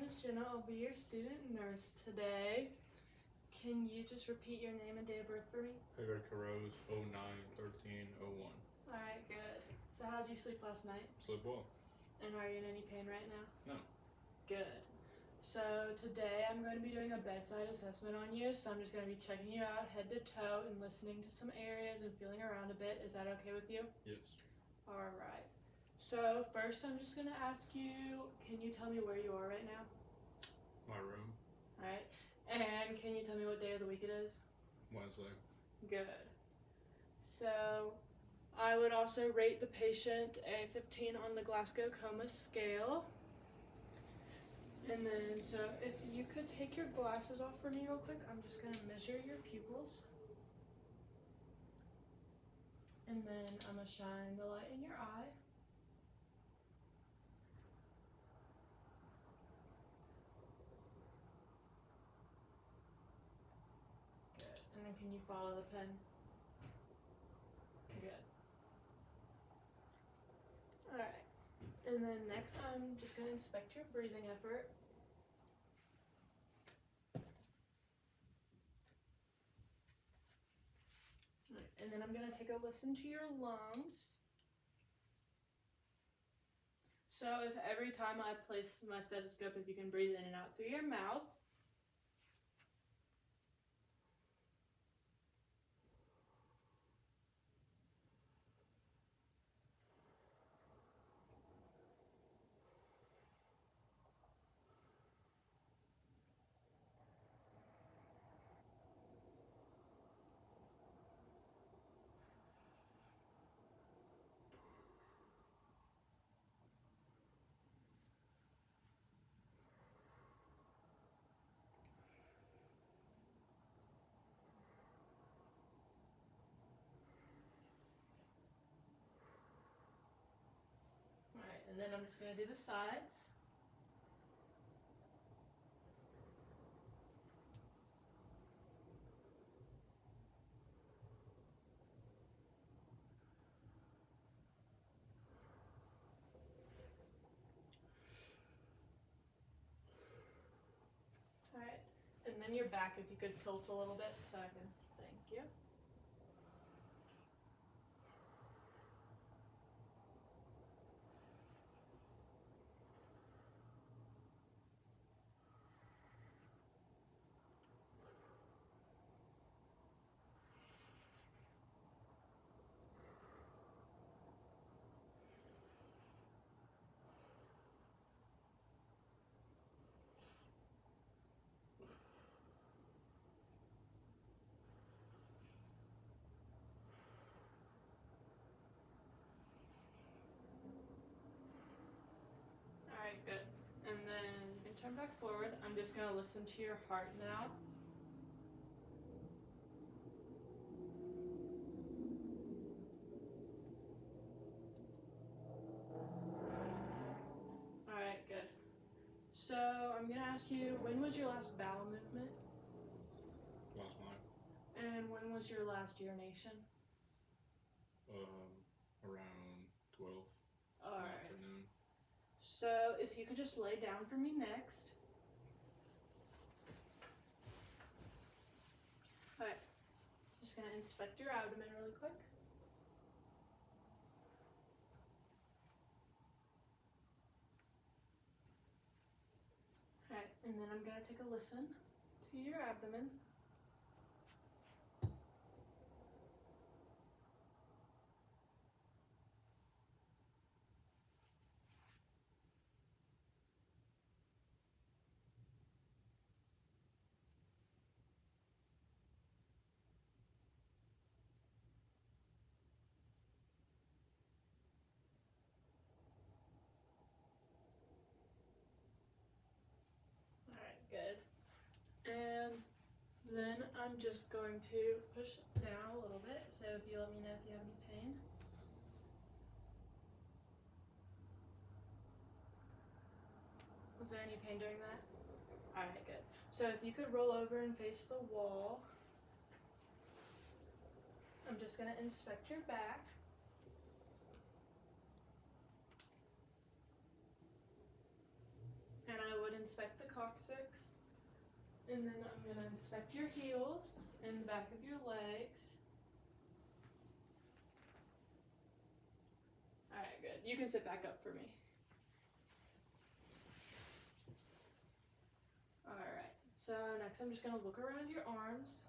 is Jenna. I'll be your student nurse today. Can you just repeat your name and date of birth for me? Hagar Rose, 09/13/01. Alright, good. So how did you sleep last night? Sleep well. And are you in any pain right now? No. Good. So today I'm going to be doing a bedside assessment on you. So I'm just going to be checking you out head to toe and listening to some areas and feeling around a bit. Is that okay with you? Yes. Alright. So first I'm just going to ask you, can you tell me where you are right now? My room. Alright. And can you tell me what day of the week it is? Wednesday. Good. So I would also rate the patient a 15 on the Glasgow Coma scale. And then, so if you could take your glasses off for me real quick, I'm just going to measure your pupils. And then I'm going to shine the light in your eye. Good. And then can you follow the pen? Good. Alright. And then next I'm just going to inspect your breathing effort. And then I'm going to take a listen to your lungs. So if every time I place my stethoscope, if you can breathe in and out through your mouth. Alright, and then I'm just going to do the sides. Alright, and then your back, if you could tilt a little bit so I can, thank you. Alright, good. And then you can turn back forward. I'm just going to listen to your heart now. Alright, good. So I'm going to ask you, when was your last bowel movement? Last night. And when was your last urination? Around 12. Alright. Afternoon. So if you could just lay down for me next. Alright. Just going to inspect your abdomen really quick. Alright, and then I'm going to take a listen to your abdomen. Good. And then I'm just going to push down a little bit. So if you let me know if you have any pain. Was there any pain during that? Alright, good. So if you could roll over and face the wall. I'm just going to inspect your back. And I would inspect the coccyx. And then I'm going to inspect your heels and the back of your legs. Alright, good. You can sit back up for me. Alright, so next I'm just going to look around your arms.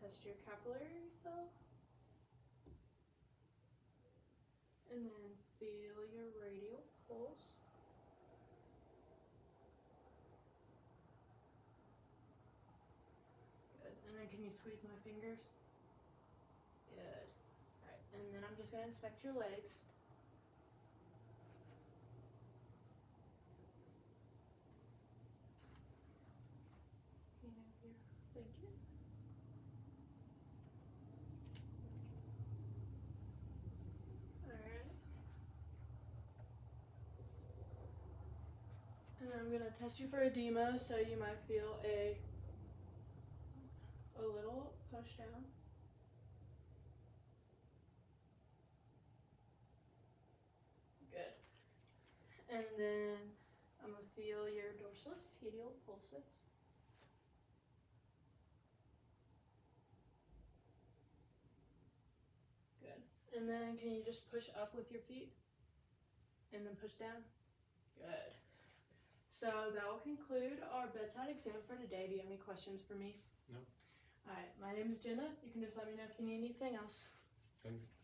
Test your capillary refill. And then feel your radial pulse. Good. And then can you squeeze my fingers? Good. Alright, and then I'm just going to inspect your legs. Thank you. And then I'm going to test you for edema, so you might feel a little push down. Good. And then I'm going to feel your dorsalis medial pulses. Good. And then can you just push up with your feet? And then push down? Good. So that will conclude our bedside exam for today. Do you have any questions for me? No. Alright, my name is Jenna. You can just let me know if you need anything else. Thank you.